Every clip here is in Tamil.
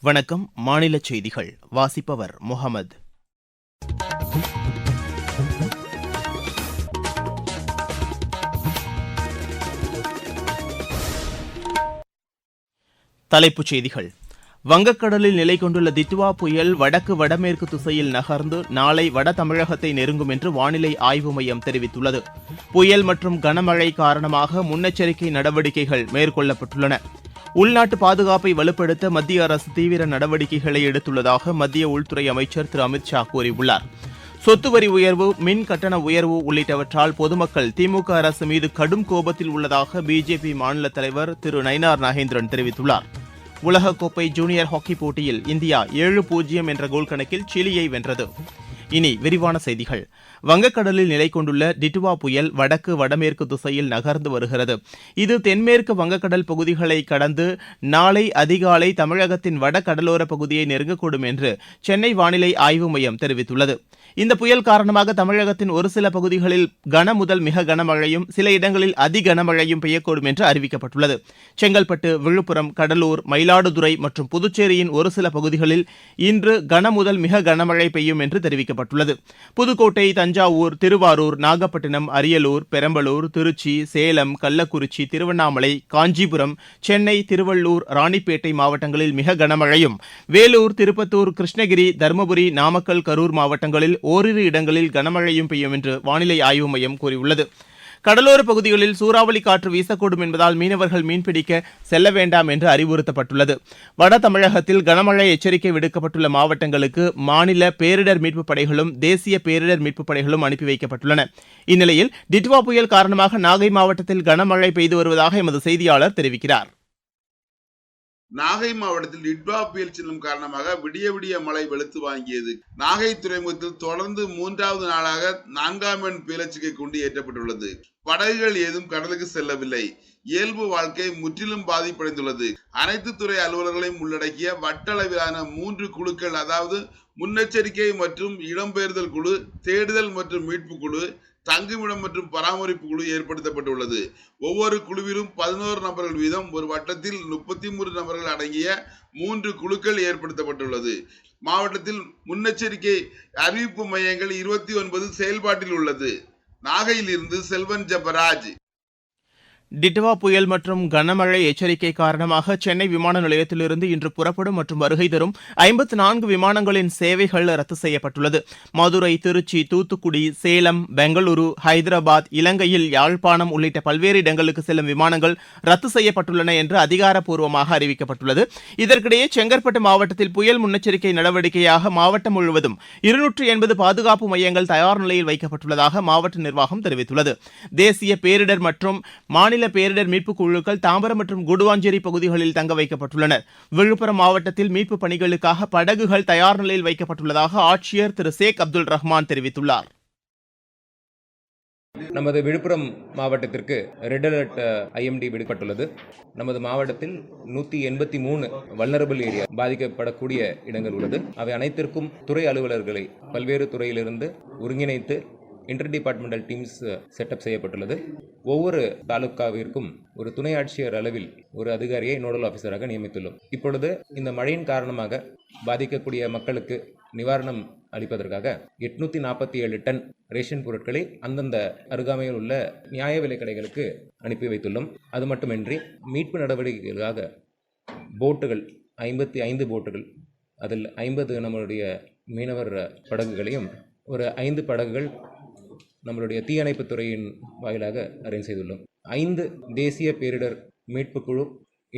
வணக்கம். மாநில செய்திகள் வாசிப்பவர் முகமது. தலைப்புச் செய்திகள். வங்கக்கடலில் நிலை கொண்டுள்ள தித்வா புயல் வடக்கு வடமேற்கு திசையில் நகர்ந்து நாளை வட தமிழகத்தை நெருங்கும் என்று வானிலை ஆய்வு மையம் தெரிவித்துள்ளது. புயல் மற்றும் கனமழை காரணமாக முன்னெச்சரிக்கை நடவடிக்கைகள் மேற்கொள்ளப்பட்டுள்ளன. உள்நாட்டு பாதுகாப்பை வலுப்படுத்த மத்திய அரசு தீவிர நடவடிக்கைகளை எடுத்துள்ளதாக மத்திய உள்துறை அமைச்சர் திரு அமித் ஷா கூறியுள்ளார். சொத்து வரி உயர்வு, மின் கட்டண உயர்வு உள்ளிட்டவற்றால் பொதுமக்கள் திமுக அரசு மீது கடும் கோபத்தில் உள்ளதாக பிஜேபி மாநில தலைவர் திரு நயினார் நாகேந்திரன் தெரிவித்துள்ளார். உலகக்கோப்பை ஜூனியர் ஹாக்கி போட்டியில் இந்தியா 7-0 என்ற கோல் கணக்கில் சிலியை வென்றது. இனி விரிவான செய்திகள். வங்கக்கடலில் நிலை கொண்டுள்ள டிட்வா புயல் வடக்கு வடமேற்கு திசையில் நகர்ந்து வருகிறது. இது தென்மேற்கு வங்கக்கடல் பகுதிகளை கடந்து நாளை அதிகாலை தமிழகத்தின் வட கடலோர பகுதியை நெருங்கக்கூடும் என்று சென்னை வானிலை ஆய்வு மையம் தெரிவித்துள்ளது. இந்த புயல் காரணமாக தமிழகத்தின் ஒரு சில பகுதிகளில் கன முதல் மிக கனமழையும் சில இடங்களில் அதி கனமழையும் பெய்யக்கூடும் என்று அறிவிக்கப்பட்டுள்ளது. செங்கல்பட்டு, விழுப்புரம், கடலூர், மயிலாடுதுறை மற்றும் புதுச்சேரியின் ஒரு சில பகுதிகளில் இன்று கன முதல் மிக கனமழை பெய்யும் என்று தெரிவிக்கப்பட்டுள்ளது. புதுக்கோட்டை, தஞ்சாவூர், திருவாரூர், நாகப்பட்டினம், அரியலூர், பெரம்பலூர், திருச்சி, சேலம், கள்ளக்குறிச்சி, திருவண்ணாமலை, காஞ்சிபுரம், சென்னை, திருவள்ளூர், ராணிப்பேட்டை மாவட்டங்களில் மிக கனமழையும், வேலூர், திருப்பத்தூர், கிருஷ்ணகிரி, தருமபுரி, நாமக்கல், கரூர் மாவட்டங்களில் ஓரிரு இடங்களில் கனமழையும் பெய்யும் என்று வானிலை ஆய்வு மையம் கூறியுள்ளது. கடலோர பகுதிகளில் சூறாவளி காற்று வீசக்கூடும் என்பதால் மீனவர்கள் மீன்பிடிக்க செல்ல வேண்டாம் என்று அறிவுறுத்தப்பட்டுள்ளது. வட தமிழகத்தில் கனமழை எச்சரிக்கை விடுக்கப்பட்டுள்ள மாவட்டங்களுக்கு மாநில பேரிடர் மீட்புப் படைகளும் தேசிய பேரிடர் மீட்புப் படைகளும் அனுப்பி வைக்கப்பட்டுள்ளன. இந்நிலையில் டிட்வா புயல் காரணமாக நாகை மாவட்டத்தில் கனமழை பெய்து வருவதாக எமது செய்தியாளர் தெரிவிக்கிறார். நாகை மாவட்டத்தில் டிட்வா புயல் சின்னம் காரணமாக விடிய விடிய மழை வெளுத்து வாங்கியது. நாகை துறைமுகத்தில் தொடர்ந்து 3வது நாளாக 4ஆம் எண் புயலெச்சரிக்கை கொண்டு ஏற்றப்பட்டுள்ளது. படகுகள் ஏதும் கடலுக்கு செல்லவில்லை. இயல்பு வாழ்க்கை முற்றிலும் பாதிப்படைந்துள்ளது. அனைத்து துறை அலுவலர்களையும் உள்ளடக்கிய வட்டளவிலான 3 குழுக்கள், அதாவது முன்னெச்சரிக்கை மற்றும் இடம்பெயர்தல் குழு, தேடுதல் மற்றும் மீட்பு குழு, தங்குமிடம் மற்றும் பராமரிப்பு குழு ஏற்படுத்தப்பட்டுள்ளது. ஒவ்வொரு குழுவிலும் 11 நபர்கள் வீதம் ஒரு வட்டத்தில் 33 நபர்கள் அடங்கிய 3 குழுக்கள் ஏற்படுத்தப்பட்டுள்ளது. மாவட்டத்தில் முன்னெச்சரிக்கை அறிவிப்பு மையங்கள் 29 செயல்பாட்டில் உள்ளது. நாகையில் இருந்து செல்வன் ஜபராஜ். டிட்வா புயல் மற்றும் கனமழை எச்சரிக்கை காரணமாக சென்னை விமான நிலையத்திலிருந்து இன்று புறப்படும் மற்றும் வருகை தரும் 54 விமானங்களின் சேவைகள் ரத்து செய்யப்பட்டுள்ளது. மதுரை, திருச்சி, தூத்துக்குடி, சேலம், பெங்களூரு, ஹைதராபாத், இலங்கையில் யாழ்ப்பாணம் உள்ளிட்ட பல்வேறு இடங்களுக்கு செல்லும் விமானங்கள் ரத்து செய்யப்பட்டுள்ளன என்று அதிகாரப்பூர்வமாக அறிவிக்கப்பட்டுள்ளது. இதற்கிடையே செங்கற்பட்டு மாவட்டத்தில் புயல் முன்னெச்சரிக்கை நடவடிக்கையாக மாவட்டம் முழுவதும் 280 பாதுகாப்பு மையங்கள் தயார் நிலையில் வைக்கப்பட்டுள்ளதாக மாவட்ட நிர்வாகம் தெரிவித்துள்ளது. தேசிய பேரிடர் மற்றும் மாநில பேரிடர் மீட்புக் குழுக்கள் தாம்பரம் மற்றும் குடுவாஞ்சேரி பகுதிகளில் தங்க வைக்கப்பட்டுள்ளனர். விழுப்புரம் மாவட்டத்தில் மீட்புப் பணிகளுக்காக படகுகள் தயார் நிலையில் வைக்கப்பட்டுள்ளதாக ஆட்சியர் திரு ஷேக் அப்துல் ரஹ்மான் தெரிவித்துள்ளார். நமது விழுப்புரம் மாவட்டத்திற்கு ரெட் அலர்ட் ஐஎம்டி விடுக்கப்பட்டுள்ளது. நமது மாவட்டத்தில் 183 வல்னரபிள் ஏரியா பாதிக்கப்படக்கூடிய இடங்கள் உள்ளது. அவை அனைத்திற்கும் துறை அலுவலர்களை பல்வேறு துறையிலிருந்து ஒருங்கிணைத்து இன்டர் டிபார்ட்மெண்டல் டீம்ஸ் செட்டப் செய்யப்பட்டுள்ளது. ஒவ்வொரு தாலுக்காவிற்கும் ஒரு துணை ஆட்சியர் அளவில் ஒரு அதிகாரியை நோடல் ஆஃபீஸராக நியமித்துள்ளோம். இப்பொழுது இந்த மழையின் காரணமாக பாதிக்கக்கூடிய மக்களுக்கு நிவாரணம் அளிப்பதற்காக 847 டன் ரேஷன் பொருட்களை அந்தந்த அருகாமையில் உள்ள நியாய விலை கடைகளுக்கு அனுப்பி வைத்துள்ளோம். அது மட்டுமின்றி மீட்பு நடவடிக்கைகளுக்காக போட்டுகள் 55 போட்டுகள், அதில் 50 நம்மளுடைய மீனவர் படகுகளையும் ஒரு 5 படகுகள் நம்மளுடைய தீயணைப்புத் துறையின் வாயிலாக அரேஞ்ச் செய்துள்ளோம். 5 தேசிய பேரிடர் மீட்பு குழு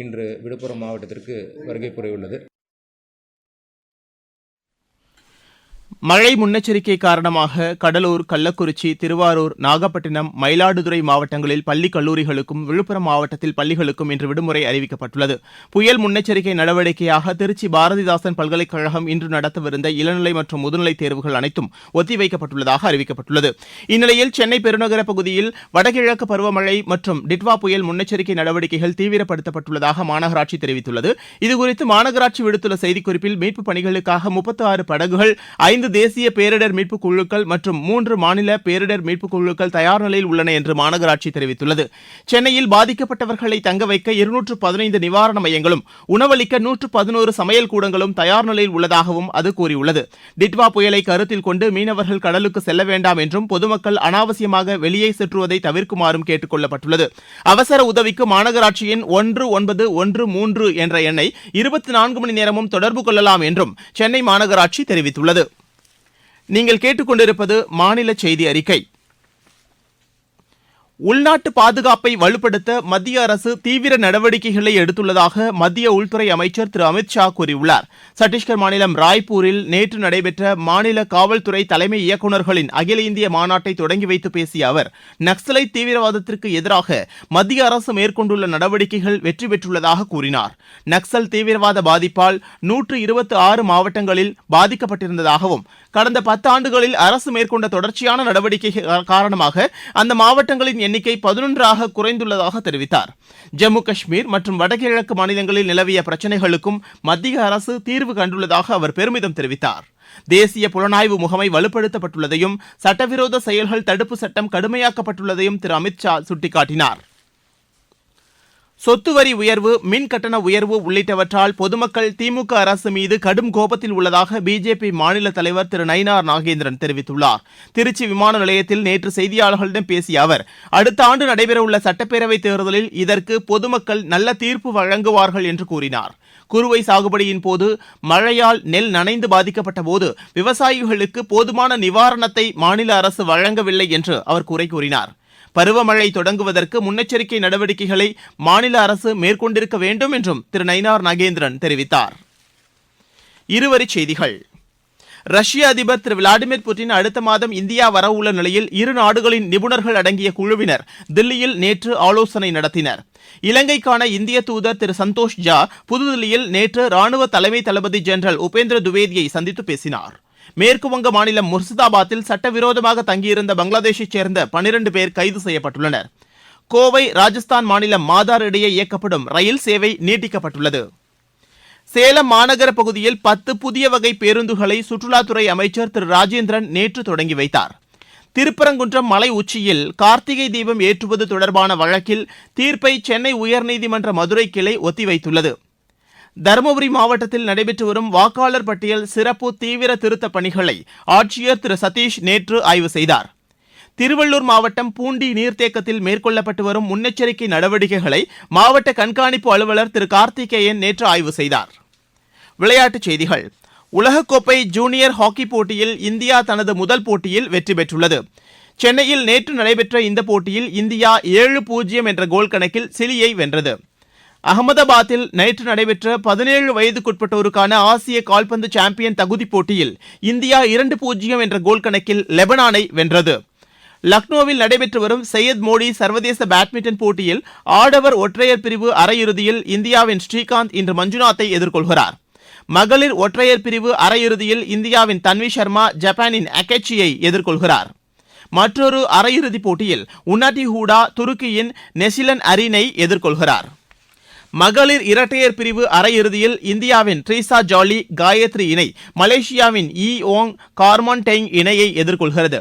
இன்று விழுப்புரம் மாவட்டத்திற்கு வருகை புரியுள்ளது. மழை முன்னெச்சரிக்கை காரணமாக கடலூர், கள்ளக்குறிச்சி, திருவாரூர், நாகப்பட்டினம், மயிலாடுதுறை மாவட்டங்களில் பள்ளி கல்லூரிகளுக்கும் விழுப்புரம் மாவட்டத்தில் பள்ளிகளுக்கும் இன்று விடுமுறை அறிவிக்கப்பட்டுள்ளது. புயல் முன்னெச்சரிக்கை நடவடிக்கையாக திருச்சி பாரதிதாசன் பல்கலைக்கழகம் இன்று நடத்தவிருந்த இளநிலை மற்றும் முதுநிலை தேர்வுகள் அனைத்தும் ஒத்திவைக்கப்பட்டுள்ளதாக அறிவிக்கப்பட்டுள்ளது. இந்நிலையில் சென்னை பெருநகர பகுதியில் வடகிழக்கு பருவமழை மற்றும் டிட்வா புயல் முன்னெச்சரிக்கை நடவடிக்கைகள் தீவிரப்படுத்தப்பட்டுள்ளதாக மாநகராட்சி தெரிவித்துள்ளது. இதுகுறித்து மாநகராட்சி விடுத்துள்ள செய்திக்குறிப்பில் மீட்புப் பணிகளுக்காக 36 படகுகள், 5 5 தேசிய பேரிடர் மீட்புக் குழுக்கள் மற்றும் 3 மாநில பேரிடர் மீட்புக் குழுக்கள் தயார் நிலையில் உள்ளன என்று மாநகராட்சி தெரிவித்துள்ளது. சென்னையில் பாதிக்கப்பட்டவர்களை தங்க வைக்க 215 நிவாரண மையங்களும் உணவளிக்க 111 சமையல் கூடங்களும் தயார் நிலையில் உள்ளதாகவும் அது கூறியுள்ளது. டிட்வா புயலை கருத்தில் கொண்டு மீனவர்கள் கடலுக்கு செல்ல வேண்டாம் என்றும் பொதுமக்கள் அனாவசியமாக வெளியே சுற்றுவதை தவிர்க்குமாறும் கேட்டுக் கொள்ளப்பட்டுள்ளது. அவசர உதவிக்கு மாநகராட்சியின் 1913 என்ற எண்ணை 24 மணி நேரமும் தொடர்பு கொள்ளலாம் என்றும் சென்னை மாநகராட்சி தெரிவித்துள்ளது. நீங்கள் கேட்டுக்கொண்டிருப்பது மாநில செய்தி அறிக்கை. உள்நாட்டு பாதுகாப்பை வலுப்படுத்த மத்திய அரசு தீவிர நடவடிக்கைகளை எடுத்துள்ளதாக மத்திய உள்துறை அமைச்சர் திரு அமித் ஷா கூறியுள்ளார். சத்தீஸ்கர் மாநிலம் ராய்ப்பூரில் நேற்று நடைபெற்ற மாநில காவல்துறை தலைமை இயக்குநர்களின் அகில இந்திய மாநாட்டை தொடங்கி வைத்து பேசிய அவர், நக்சலைட் தீவிரவாதத்திற்கு எதிராக மத்திய அரசு மேற்கொண்டுள்ள நடவடிக்கைகள் வெற்றி பெற்றுள்ளதாக கூறினார். நக்சல் தீவிரவாத பாதிப்பால் 126 மாவட்டங்களில் பாதிக்கப்பட்டிருந்ததாகவும் கடந்த 10 ஆண்டுகளில் அரசு மேற்கொண்ட தொடர்ச்சியான நடவடிக்கைகள் காரணமாக அந்த மாவட்டங்களின் எண்ணிக்கை 11ஆக குறைந்துள்ளதாக தெரிவித்தார். ஜம்மு காஷ்மீர் மற்றும் வடகிழக்கு மாநிலங்களில் நிலவிய பிரச்சினைகளுக்கும் மத்திய அரசு தீர்வு கண்டுள்ளதாக அவர் பெருமிதம் தெரிவித்தார். தேசிய புலனாய்வு முகமை வலுப்படுத்தப்பட்டுள்ளதையும் சட்டவிரோத செயல்கள் தடுப்பு சட்டம் கடுமையாக்கப்பட்டுள்ளதையும் திரு அமித் ஷா சுட்டிக்காட்டினார். சொத்து வரி உயர்வு, மின் கட்டண உயர்வு உள்ளிட்டவற்றால் பொதுமக்கள் திமுக அரசு மீது கடும் கோபத்தில் உள்ளதாக பிஜேபி மாநில தலைவர் திரு நயினார் நாகேந்திரன் தெரிவித்துள்ளார். திருச்சி விமான நிலையத்தில் நேற்று செய்தியாளர்களிடம் பேசிய அவர், அடுத்த ஆண்டு நடைபெறவுள்ள சட்டப்பேரவைத் தேர்தலில் இதற்கு பொதுமக்கள் நல்ல தீர்ப்பு வழங்குவார்கள் என்று கூறினார். குறுவை சாகுபடியின் போது மழையால் நெல் நனைந்து பாதிக்கப்பட்ட போது விவசாயிகளுக்கு போதுமான நிவாரணத்தை மாநில அரசு வழங்கவில்லை என்று அவர் குறை கூறினார். பருவமழை தொடங்குவதற்கு முன்னெச்சரிக்கை நடவடிக்கைகளை மாநில அரசு மேற்கொண்டிருக்க வேண்டும் என்றும் திரு நயினார் நாகேந்திரன் தெரிவித்தார். இருவரிச் செய்திகள். ரஷ்ய அதிபர் திரு விளாடிமிர் புட்டின் அடுத்த மாதம் இந்தியா வரவுள்ள நிலையில் இரு நாடுகளின் நிபுணர்கள் அடங்கிய குழுவினர் தில்லியில் நேற்று ஆலோசனை நடத்தினர். இலங்கைக்கான இந்திய தூதர் திரு சந்தோஷ் ஜா புதுதில்லியில் நேற்று ராணுவ தலைமை தளபதி ஜெனரல் உபேந்திர துவேதியை சந்தித்து பேசினார். மேற்குவங்க மாநிலம் முர்சிதாபாத்தில் சட்டவிரோதமாக தங்கியிருந்த பங்களாதேஷைச் சேர்ந்த 12 பேர் கைது செய்யப்பட்டுள்ளனர். கோவை, ராஜஸ்தான் மாநிலம் மாதார் இடையே இயக்கப்படும் ரயில் சேவை நீட்டிக்கப்பட்டுள்ளது. சேலம் மாநகர பகுதியில் 10 புதிய வகை பேருந்துகளை சுற்றுலாத்துறை அமைச்சர் திரு ராஜேந்திரன் நேற்று தொடங்கி வைத்தார். திருப்பரங்குன்றம் மலை உச்சியில் கார்த்திகை தீபம் ஏற்றுவது தொடர்பான வழக்கில் தீர்ப்பை சென்னை உயர்நீதிமன்ற மதுரை கிளை ஒத்திவைத்துள்ளது. தருமபுரி மாவட்டத்தில் நடைபெற்று வரும் வாக்காளர் பட்டியல் சிறப்பு தீவிர திருத்தப் பணிகளை ஆட்சியர் திரு சதீஷ் நேற்று ஆய்வு செய்தார். திருவள்ளூர் மாவட்டம் பூண்டி நீர்த்தேக்கத்தில் மேற்கொள்ளப்பட்டு வரும் முன்னெச்சரிக்கை நடவடிக்கைகளை மாவட்ட கண்காணிப்பு அலுவலர் திரு கார்த்திகேயன் நேற்று ஆய்வு செய்தார். விளையாட்டுச் செய்திகள். உலகக்கோப்பை ஜூனியர் ஹாக்கி போட்டியில் இந்தியா தனது முதல் போட்டியில் வெற்றி பெற்றுள்ளது. சென்னையில் நேற்று நடைபெற்ற இந்த போட்டியில் இந்தியா 7-0 என்ற கோல் கணக்கில் சிலியை வென்றது. அகமதாபாத்தில் நேற்று நடைபெற்ற 17 வயதுக்குட்பட்டோருக்கான ஆசிய கால்பந்து சாம்பியன் தகுதிப் போட்டியில் இந்தியா 2-0 என்ற கோல் கணக்கில் லெபனானை வென்றது. லக்னோவில் நடைபெற்று வரும் சையத் மோடி சர்வதேச பேட்மிண்டன் போட்டியில் ஆடவர் ஒற்றையர் பிரிவு அரையிறுதியில் இந்தியாவின் ஸ்ரீகாந்த் இன்று மஞ்சுநாத்தை எதிர்கொள்கிறார். மகளிர் ஒற்றையர் பிரிவு அரையிறுதியில் இந்தியாவின் தன்வி சர்மா ஜப்பானின் அகேச்சியை எதிர்கொள்கிறார். மற்றொரு அரையிறுதிப் போட்டியில் உன்னாட்டி ஹூடா துருக்கியின் நெசிலன் அரீனை எதிர்கொள்கிறார். மகளிர் இரட்டையர் பிரிவு அரையிறுதியில் இந்தியாவின் ட்ரீசா ஜாலி காயத்ரி இணை மலேசியாவின் ஈ ஓங் கார்மான் டெங் இணையை எதிர்கொள்கிறது.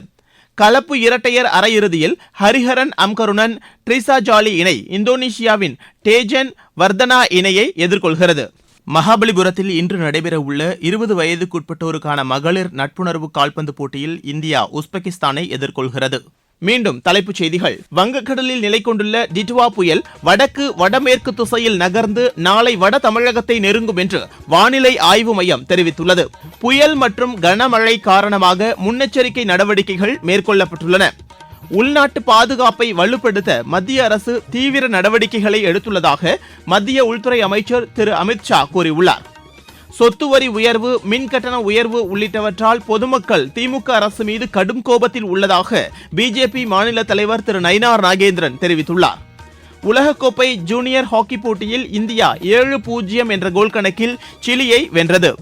கலப்பு இரட்டையர் அரையிறுதியில் ஹரிஹரன் அம்கருணன் ட்ரீசா ஜாலி இணை இந்தோனேஷியாவின் டேஜன் வர்தனா இணையை எதிர்கொள்கிறது. மகாபலிபுரத்தில் இன்று நடைபெறவுள்ள 20 வயதுக்குட்பட்டோருக்கான மகளிர் நட்புணர்வு கால்பந்து போட்டியில் இந்தியா உஸ்பெகிஸ்தானை எதிர்கொள்கிறது. மீண்டும் தலைப்புச் செய்திகள். வங்கக்கடலில் நிலை கொண்டுள்ள டிட்வா புயல் வடக்கு வடமேற்கு திசையில் நகர்ந்து நாளை வட தமிழகத்தை நெருங்கும் என்று வானிலை ஆய்வு மையம் தெரிவித்துள்ளது. புயல் மற்றும் கனமழை காரணமாக முன்னெச்சரிக்கை நடவடிக்கைகள் மேற்கொள்ளப்பட்டுள்ளன. உள்நாட்டு பாதுகாப்பை வலுப்படுத்த மத்திய அரசு தீவிர நடவடிக்கைகளை எடுத்துள்ளதாக மத்திய உள்துறை அமைச்சர் திரு அமித் ஷா கூறியுள்ளார். சொத்து வரி உயர்வு, மின் கட்டண உயர்வு உள்ளிட்டவற்றால் பொதுமக்கள் திமுக அரசு மீது கடும் கோபத்தில் உள்ளதாக பிஜேபி மாநில தலைவர் திரு நயினார் நாகேந்திரன் தெரிவித்துள்ளார். உலகக்கோப்பை ஜூனியர் ஹாக்கி போட்டியில் இந்தியா 7-0 என்ற கோல் கணக்கில் சிலியை வென்றது.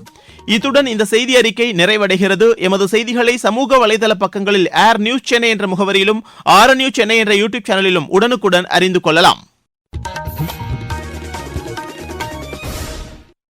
இத்துடன் இந்த செய்தி அறிக்கை நிறைவடைகிறது. எமது செய்திகளை சமூக வலைதள பக்கங்களில் ஏர் நியூஸ் சென்னை என்ற முகவரியிலும், ஆர் நியூஸ் சென்னை என்ற யூடியூப் சேனலிலும் உடனுக்குடன் அறிந்து கொள்ளலாம்.